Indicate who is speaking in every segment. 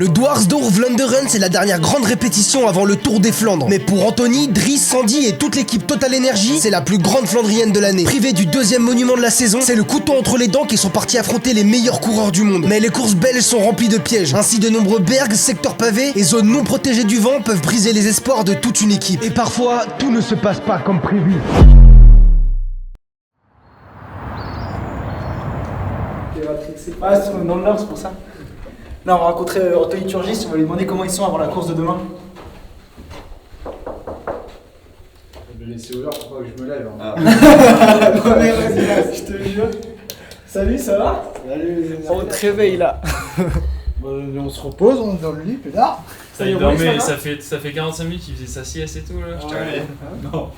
Speaker 1: Le Dwarsdorf Vlaanderen, c'est la dernière grande répétition avant le Tour des Flandres. Mais pour Anthony, Dries, Sandy et toute l'équipe Total Energy, c'est la plus grande flandrienne de l'année. Privé du deuxième monument de la saison, c'est le couteau entre les dents qu'ils sont partis affronter les meilleurs coureurs du monde. Mais les courses belges sont remplies de pièges. Ainsi, de nombreux bergs, secteurs pavés et zones non protégées du vent peuvent briser les espoirs de toute une équipe. Et parfois, tout ne se passe pas comme prévu.
Speaker 2: Ah, c'est dans le Nord, c'est pour ça. Là, on va rencontrer Anthony Turgis, on va lui demander comment ils sont avant la course de demain.
Speaker 3: Je vais me laisser au l'heure pour pas que je me lève. Hein.
Speaker 2: Je te jure. Salut, ça va?
Speaker 3: Salut les amis.
Speaker 2: On te réveille là.
Speaker 3: On se repose, on est dans le lit, pédard.
Speaker 2: Ça y est,
Speaker 4: dormait, ça fait 45 minutes qu'il faisait sa sieste et tout là. Je t'ai réveillé.
Speaker 2: Non.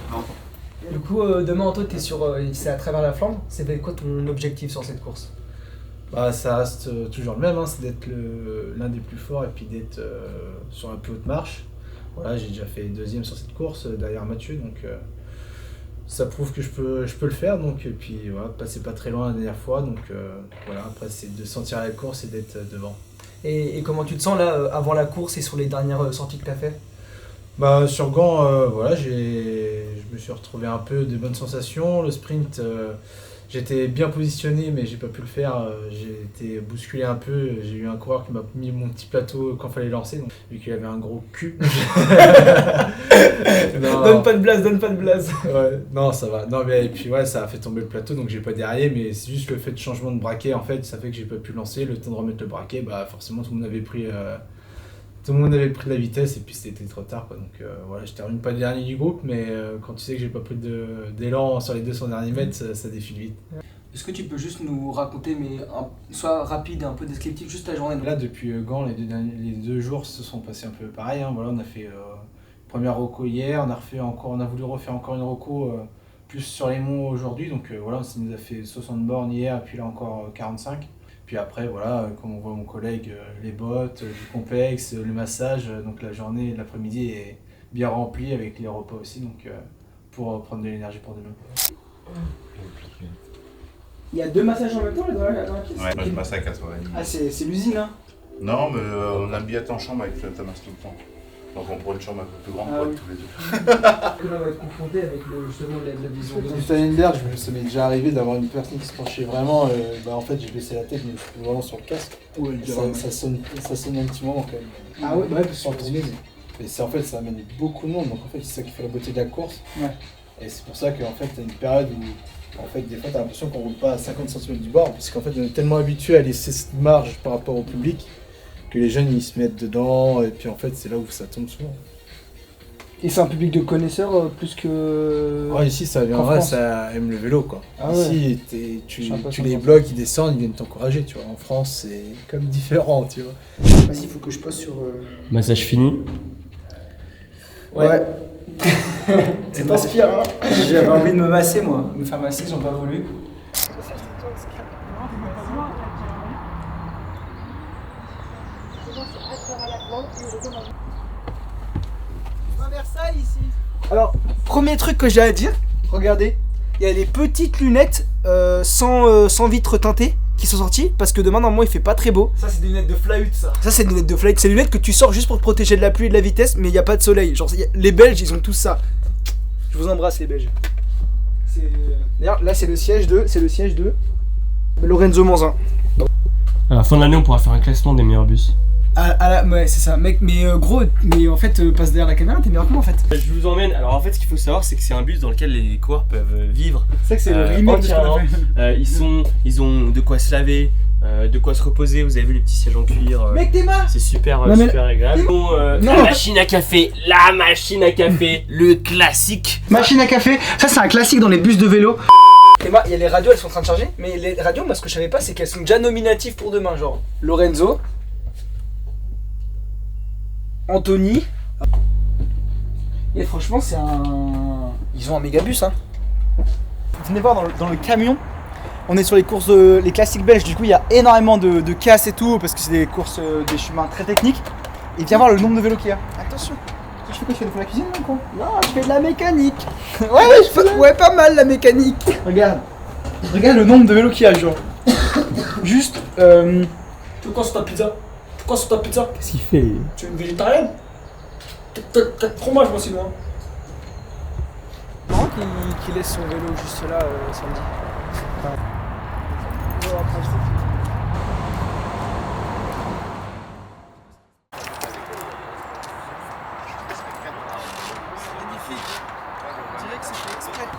Speaker 2: Du coup, demain, Antoine, t'es sur. C'est à travers la Flandre. C'est quoi ton objectif sur cette course?
Speaker 3: Bah, ça reste toujours le même, hein, c'est d'être l'un des plus forts et puis d'être sur la plus haute marche. Voilà, j'ai déjà fait deuxième sur cette course derrière Mathieu, donc ça prouve que je peux le faire. Donc, et puis voilà, passer pas très loin la dernière fois, donc voilà, après c'est de sentir la course et d'être devant.
Speaker 2: Et comment tu te sens là avant la course et sur les dernières sorties que t'as fait?
Speaker 3: Bah, sur Gand, voilà, je me suis retrouvé un peu de bonnes sensations. Le sprint, j'étais bien positionné, mais j'ai pas pu le faire. J'ai été bousculé un peu. J'ai eu un coureur qui m'a mis mon petit plateau quand fallait lancer, donc, vu qu'il avait un gros cul. Non.
Speaker 2: Donne pas de blase.
Speaker 3: Ouais, non, ça va. Non, mais et puis ouais, ça a fait tomber le plateau, donc j'ai pas déraillé, mais c'est juste le fait de changement de braquet, en fait, ça fait que j'ai pas pu lancer. Le temps de remettre le braquet, bah forcément tout le monde avait pris de la vitesse et puis c'était trop tard, quoi. Donc voilà, je termine pas dernier du groupe, mais quand tu sais que j'ai pas pris d'élan sur les 200 derniers mètres, ça défile vite.
Speaker 2: Est-ce que tu peux juste nous raconter, mais soit rapide et un peu descriptif, juste la journée?
Speaker 3: Là, depuis Gand, les 2 jours se sont passés un peu pareil, hein. Voilà, on a fait première reco hier, on a voulu refaire encore une reco plus sur les monts aujourd'hui, donc voilà, ça nous a fait 60 bornes hier et puis là encore 45. Puis après, voilà, comme on voit mon collègue, les bottes, du complexe, le massage, donc la journée et l'après-midi est bien remplie avec les repas aussi, donc pour prendre de l'énergie pour demain.
Speaker 2: Il y a 2 massages en même temps là, dans la pièce?
Speaker 5: Ouais, moi je masse à 4h30.
Speaker 2: Ah, c'est l'usine, hein?
Speaker 5: Non, mais on a un billet en chambre avec ta masse tout le temps. Donc on prend une chambre un peu plus grande pour être tous les deux.
Speaker 2: Là, on va être confronté avec justement la vision de
Speaker 3: Stalinberg, ça m'est déjà arrivé d'avoir une personne qui se penchait vraiment. En fait, j'ai baissé la tête, mais je suis vraiment sur le casque. Ouais, ça sonne un petit moment quand même.
Speaker 2: Ah ouais, bah ouais, parce que
Speaker 3: et c'est en fait, ça amène beaucoup de monde, donc en fait, c'est ça qui fait la beauté de la course.
Speaker 2: Ouais.
Speaker 3: Et c'est pour ça qu'en fait, t'as une période où, en fait, des fois, t'as l'impression qu'on roule pas à 50 cm du bord, parce qu'en fait, on est tellement habitué à laisser cette marge par rapport au public que les jeunes ils se mettent dedans, et puis en fait, c'est là où ça tombe souvent.
Speaker 2: Et c'est un public de connaisseurs plus que.
Speaker 3: Ouais, ici, ça aime le vélo, quoi.
Speaker 2: Ah
Speaker 3: ici, tu les blocs, ils descendent, ils viennent t'encourager, tu vois. En France, c'est comme différent, tu vois.
Speaker 2: Vas-y, il faut que je pose sur.
Speaker 4: Massage fini.
Speaker 2: Ouais. Ça t'inspire, hein? J'avais envie de me masser, moi. Me faire masser, j'en ai pas voulu. Versailles ici. Alors, premier truc que j'ai à dire, regardez, il y a des petites lunettes sans vitre teintée qui sont sorties parce que demain normalement il fait pas très beau. Ça c'est des lunettes de flight ça. Ça c'est des lunettes de flight, c'est des lunettes que tu sors juste pour te protéger de la pluie et de la vitesse, mais il y a pas de soleil. Genre les Belges ils ont tous ça. Je vous embrasse les Belges. D'ailleurs là c'est le siège de Lorenzo Manzin.
Speaker 4: À la fin de l'année, on pourra faire un classement des meilleurs bus.
Speaker 2: Ouais c'est ça mec, mais gros, mais en fait passe derrière la caméra, t'es meilleur que moi en fait.
Speaker 4: Je vous emmène. Alors en fait, ce qu'il faut savoir, c'est que c'est un bus dans lequel les coureurs peuvent vivre.
Speaker 2: C'est vrai que c'est le remake de ce qu'on a fait.
Speaker 4: Ils ont de quoi se laver, de quoi se reposer. Vous avez vu les petits sièges en cuir.
Speaker 2: Mec t'es marre.
Speaker 4: C'est super agréable. La machine à café, le classique.
Speaker 2: Machine à café, ça c'est un classique dans les bus de vélo. Et moi, il y a les radios, elles sont en train de charger, mais les radios, moi ce que je savais pas, c'est qu'elles sont déjà nominatives pour demain, genre Lorenzo, Anthony. Et franchement, c'est un. Ils ont un méga bus, hein. Venez voir dans le camion. On est sur les courses, les classiques belges, du coup il y a énormément de casse et tout, parce que c'est des courses, des chemins très techniques. Et viens voir le nombre de vélos qu'il y a. Attention. Tu fais quoi? Tu fais de la cuisine là quoi? Non, je fais de la mécanique. Ouais, pas mal la mécanique. Regarde le nombre de vélos qu'il y a, genre. Juste. Tu veux qu'on se tape pizza? quoi sur ta pizza?
Speaker 4: Qu'est-ce qu'il fait?
Speaker 2: Tu es une végétarienne? T'as fromage moi sinon. Marrant qu'il laisse son vélo juste là samedi.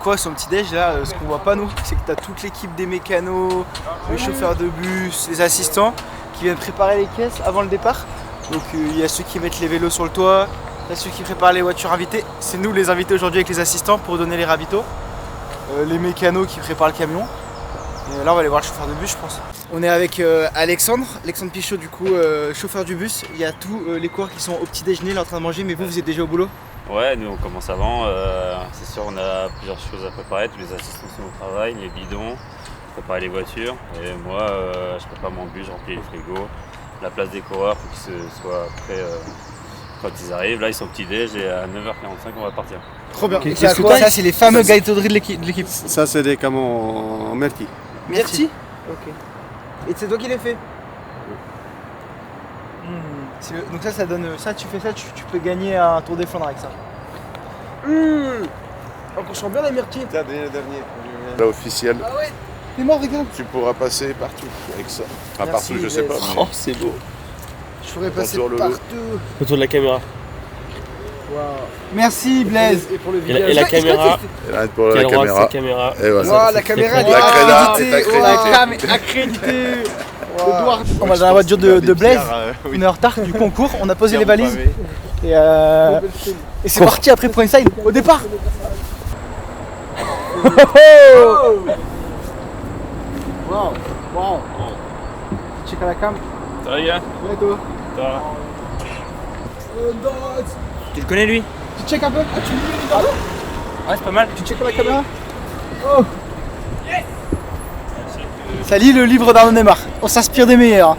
Speaker 2: Quoi son petit déj là, ce qu'on voit pas nous, c'est que t'as toute l'équipe des mécanos, les chauffeurs de bus, les assistants qui viennent préparer les caisses avant le départ. Donc il y a ceux qui mettent les vélos sur le toit, il y a ceux qui préparent les voitures invitées. C'est nous les invités aujourd'hui avec les assistants pour donner les ravitaux. Les mécanos qui préparent le camion. Et là on va aller voir le chauffeur de bus je pense. On est avec Alexandre Pichot du coup, chauffeur du bus. Il y a tous les coureurs qui sont au petit déjeuner là en train de manger, mais vous êtes déjà au boulot?
Speaker 6: Ouais, nous on commence avant, c'est sûr on a plusieurs choses à préparer, tous les assistants sont au travail, les bidons, préparer les voitures, et moi je prépare mon bus, je remplis les frigos, la place des coureurs pour qu'ils soient prêts quand ils arrivent, là ils sont au petit déj et à 9h45 on va partir.
Speaker 2: Trop bien.
Speaker 7: Okay.
Speaker 2: C'est quoi ça? C'est les fameux gaïtoderies de l'équipe.
Speaker 7: Ça c'est des camions Merti.
Speaker 2: Merci. Ok. Et c'est toi qui les fais? Donc ça donne ça, tu fais ça, tu peux gagner un Tour des Flandres avec ça. Donc on chante bien les myrtilles.
Speaker 7: C'est le dernier.
Speaker 5: Là, officiel,
Speaker 2: Ah ouais. T'es mort, regarde.
Speaker 5: tu pourras passer partout avec ça. Enfin,
Speaker 2: Merci,
Speaker 5: partout, je sais pas.
Speaker 2: Blaise.
Speaker 5: Mais...
Speaker 4: Oh, c'est beau.
Speaker 2: Je pourrais passer
Speaker 5: Contour le
Speaker 2: partout.
Speaker 4: Autour de la caméra.
Speaker 2: Wow. Merci Blaise. Et pour le vidéo.
Speaker 4: Et la caméra.
Speaker 5: Et là, pour
Speaker 4: Quel
Speaker 5: la
Speaker 4: roi
Speaker 5: caméra.
Speaker 4: cette caméra?
Speaker 5: Et voilà.
Speaker 2: Wow, la caméra elle est
Speaker 5: La créda
Speaker 2: accréditée.
Speaker 5: est accréditée.
Speaker 2: Wow, accréditée. On va dans la voiture de Blaise. On est en retard du concours. On a posé les valises. Et c'est parti après pour Inside au départ. Wow. Check à la cam.
Speaker 6: Ça va les gars?
Speaker 2: Ouais toi.
Speaker 6: Ça va.
Speaker 4: Tu le connais lui?
Speaker 2: Tu check un peu. Ah tu lis pardon?
Speaker 4: Ouais, c'est pas mal.
Speaker 2: Tu check la caméra. Oh. Ça lit le livre d'Arnaud Neymar. On s'inspire des meilleurs.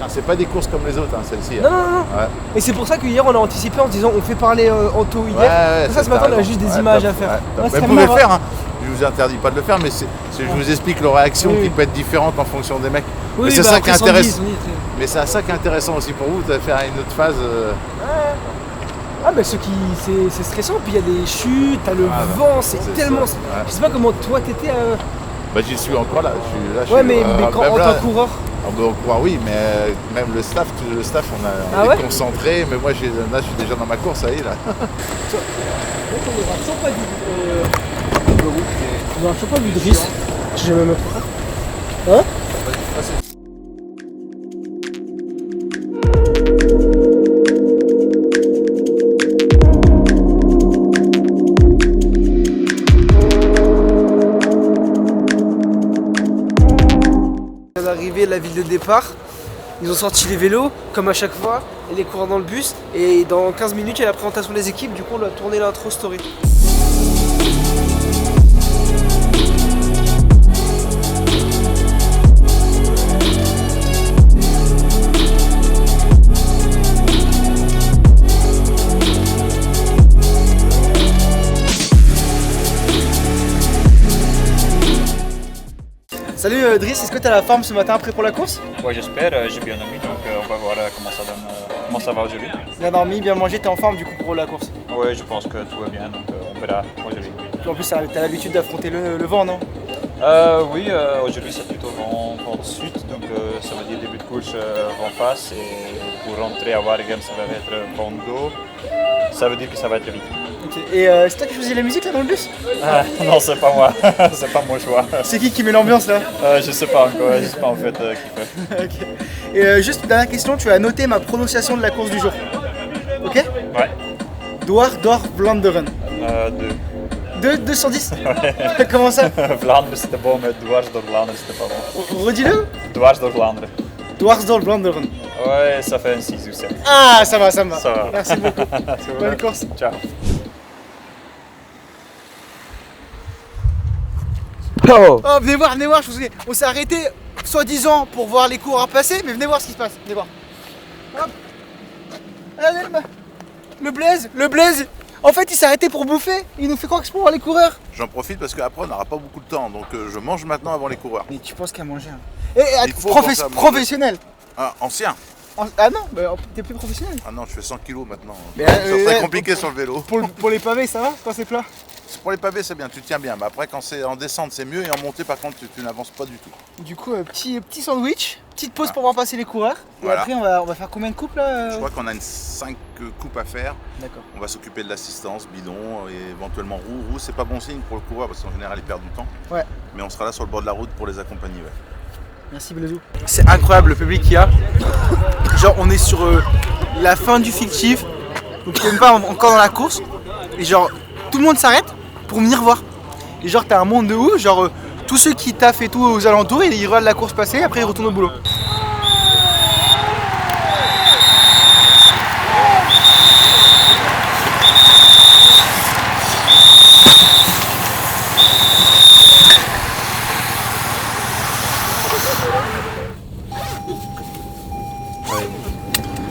Speaker 5: C'est pas des courses comme les autres, hein, celle-ci.
Speaker 2: Non.
Speaker 5: Ouais.
Speaker 2: Et c'est pour ça que hier on a anticipé en disant on fait parler Anto hier.
Speaker 5: Ouais,
Speaker 2: Pour ça ce matin on a juste des images à faire. Ouais,
Speaker 5: Vous pouvez le faire, hein. Je vous interdis pas de le faire, mais je vous explique leur réaction qui peut être différente en fonction des mecs. Mais c'est ça qui est intéressant. Mais c'est ça qui est intéressant aussi pour vous, de faire une autre phase.
Speaker 2: Ah mais c'est stressant, puis il y a des chutes, t'as le vent, c'est tellement...
Speaker 5: ça. Ouais.
Speaker 2: Je sais pas comment toi t'étais...
Speaker 5: Bah j'y suis encore là.
Speaker 2: Ouais mais quand en tant que coureur...
Speaker 5: Oui, mais même le staff, on est concentré, mais moi là je suis déjà dans ma course, ça y est là.
Speaker 2: On a toujours pas vu de Driss. J'ai même... Hein? D'arriver à la ville de départ, ils ont sorti les vélos comme à chaque fois et les coureurs dans le bus, et dans 15 minutes il y a la présentation des équipes, du coup on doit tourner l'intro story. Salut Driss, est-ce que tu as la forme ce matin prêt pour la course?
Speaker 8: Ouais, j'espère, j'ai bien dormi, donc on va voir comment ça va aujourd'hui.
Speaker 2: Bien dormi, bien mangé, t'es en forme du coup pour la course?
Speaker 8: Ouais, je pense que tout va bien, donc on verra aujourd'hui.
Speaker 2: Puis en plus t'as l'habitude d'affronter le vent, non?
Speaker 8: Oui, aujourd'hui c'est plutôt vent de sud, donc ça veut dire début de course vent face, et pour rentrer à Waregem ça va être vent d'eau, ça veut dire que ça va être vite.
Speaker 2: Okay. Et c'est toi qui choisis la musique là dans le bus?
Speaker 8: Non, c'est pas moi, c'est pas mon choix.
Speaker 2: C'est qui met l'ambiance là?
Speaker 8: Je sais pas encore, je sais pas en fait qui fait.
Speaker 2: Ok. Et juste une dernière question, tu as noté ma prononciation de la course du jour. Ok?
Speaker 8: Ouais.
Speaker 2: Dwars Vlaanderen. 2 sur 10?
Speaker 8: Ouais.
Speaker 2: Comment ça?
Speaker 8: Vlaanderen c'était bon, mais Dwars door Vlaanderen c'était pas bon.
Speaker 2: Redis-le?
Speaker 8: Dwars door Vlaanderen.
Speaker 2: Dwars door Vlaanderen.
Speaker 8: Ouais, ça fait un 6 ou 7.
Speaker 2: Ah, ça va.
Speaker 8: Ça va.
Speaker 2: Merci beaucoup. Bonne course.
Speaker 8: Ciao.
Speaker 2: Oh, venez voir, je vous souviens. On s'est arrêté, soi-disant, pour voir les coureurs passer, mais venez voir ce qui se passe, venez voir. Hop. Allez, le Blaise, en fait, il s'est arrêté pour bouffer, il nous fait croire que c'est pour voir les coureurs.
Speaker 5: J'en profite parce qu'après on n'aura pas beaucoup de temps, donc je mange maintenant avant les coureurs.
Speaker 2: Mais tu penses qu'à manger, hein. Et professionnel.
Speaker 5: Ah, ancien.
Speaker 2: Ah non, bah, t'es plus professionnel.
Speaker 5: Ah non, je fais 100 kilos maintenant.
Speaker 2: Mais,
Speaker 5: c'est très compliqué sur le vélo.
Speaker 2: Pour les pavés, ça va quand c'est plat?
Speaker 5: Pour les pavés, c'est bien, tu tiens bien. Mais après, quand c'est en descente, c'est mieux. Et en montée, par contre, tu n'avances pas du tout.
Speaker 2: Du coup, petit sandwich, petite pause pour voir passer les coureurs. Et
Speaker 5: Voilà.
Speaker 2: après, on va faire combien de coupes là?
Speaker 5: Je crois qu'on a 5 coupes à faire.
Speaker 2: D'accord.
Speaker 5: On va s'occuper de l'assistance, bidon et éventuellement roue. Roue, c'est pas bon signe pour le coureur parce qu'en général, il perd du temps.
Speaker 2: Ouais.
Speaker 5: Mais on sera là sur le bord de la route pour les accompagner. Ouais.
Speaker 2: Merci Blaisou. C'est incroyable le public qu'il y a. Genre, on est sur la fin du fictif. Donc, on n'est pas encore dans la course. Et genre, tout le monde s'arrête pour venir voir. Et genre, t'as un monde de ouf. Genre, tous ceux qui taffent et tout aux alentours, ils regardent la course passer. Après, ils retournent au boulot.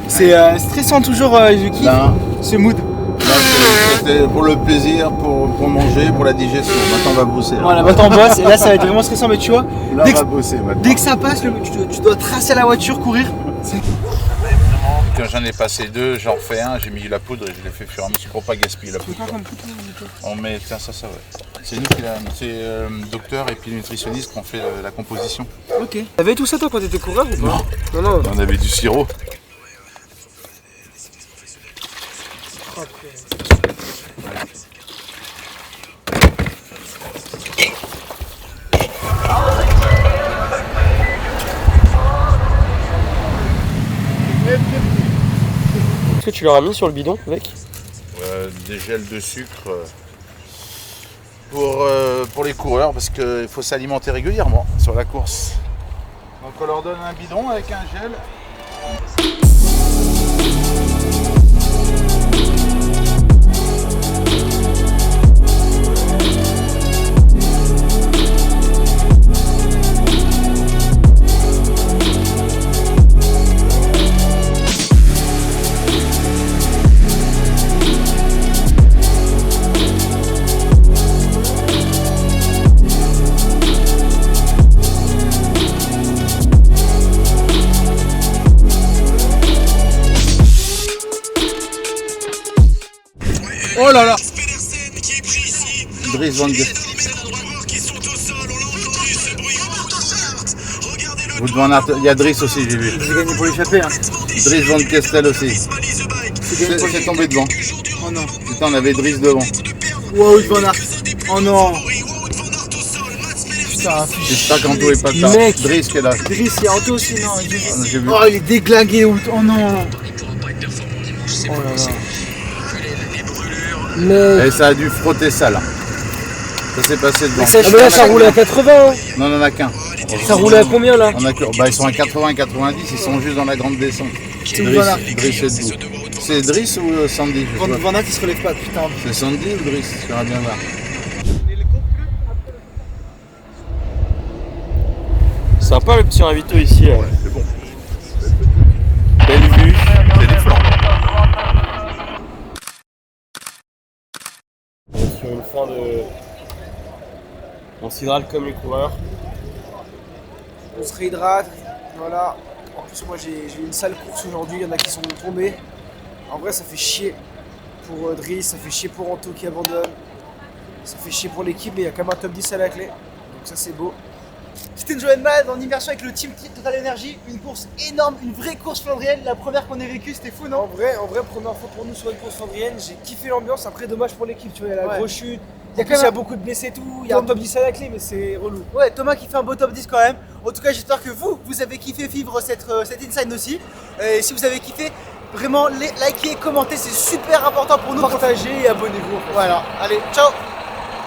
Speaker 2: C'est stressant toujours, Yuki, ce mood.
Speaker 5: C'était pour le plaisir, pour manger, pour la digestion. Maintenant, on va bosser. Là.
Speaker 2: Voilà, maintenant on bosse et là ça va être vraiment stressant, mais tu vois,
Speaker 5: Là, on va bosser maintenant.
Speaker 2: dès que ça passe, tu dois tracer la voiture, courir.
Speaker 5: Quand j'en ai passé 2, j'en refais un, j'ai mis la poudre et je l'ai fait fur et à mesure pour pas gaspiller la poudre. On met, tiens, ça, ouais. C'est nous qui l'avons. C'est le docteur et puis le nutritionniste qui ont fait la composition.
Speaker 2: Ok. T'avais tout ça toi quand t'étais coureur ou pas? Non.
Speaker 5: On avait du sirop.
Speaker 4: Est-ce que tu leur as mis sur le bidon avec?
Speaker 5: Des gels de sucre pour les coureurs parce qu'il faut s'alimenter régulièrement sur la course. Donc on leur donne un bidon avec un gel.
Speaker 2: Oh là là.
Speaker 5: Dries Van Gestel. Il y a Dries aussi, j'ai vu.
Speaker 2: J'ai gagné pour l'échapper. Hein.
Speaker 5: Dries Van Gestel aussi. C'est tombé devant.
Speaker 2: Oh non.
Speaker 5: Putain, on avait Dries devant.
Speaker 2: Wow, Van Aert. Oh non. Putain,
Speaker 5: J'espère qu'Anto est pas là.
Speaker 2: Mec.
Speaker 5: Dries qui est là.
Speaker 2: Dries, il y a Anto aussi, non.
Speaker 5: J'ai vu.
Speaker 2: Oh, il est déglingué. Oh non. Oh là là. Mais...
Speaker 5: Et ça a dû frotter ça là. Ça s'est passé devant.
Speaker 2: Ah mais là ça roule à 80 hein.
Speaker 5: Non, on en a qu'un.
Speaker 2: Ça roule à combien là?
Speaker 5: On a que... Bah ils sont à 80-90, ils sont juste dans la grande descente.
Speaker 2: C'est où Van Aert?
Speaker 5: Dries est debout. C'est Dries ou Sandy?
Speaker 2: Van Aert il se relève pas, putain.
Speaker 5: C'est Sandy ou Dries? Je verrai bien voir.
Speaker 4: Sympa le petit ravito ici.
Speaker 5: Ouais, c'est bon.
Speaker 4: Belle vue.
Speaker 5: C'est des flancs.
Speaker 4: Sur une fin de... On s'hydrate comme les coureurs.
Speaker 2: On se réhydrate, voilà. En plus moi j'ai eu une sale course aujourd'hui, il y en a qui sont tombés. En vrai ça fait chier pour Dries, ça fait chier pour Anto qui abandonne. Ça fait chier pour l'équipe, mais il y a quand même un top 10 à la clé. Donc ça c'est beau. C'était une journée de malade en immersion avec le team Total Energy, une course énorme, une vraie course flandrienne, la première qu'on ait vécue, c'était fou non? En vrai, première fois pour nous sur une course flandrienne, j'ai kiffé l'ambiance, après dommage pour l'équipe, tu vois, il y a la grosse chute, il y a beaucoup de blessés et tout, il y a un top 10 à la clé mais c'est relou. Ouais, Thomas qui fait un beau top 10 quand même, en tout cas j'espère que vous avez kiffé vivre cette inside aussi, et si vous avez kiffé, vraiment likez, commentez, c'est super important pour nous. Partagez et abonnez-vous. Voilà, allez, ciao.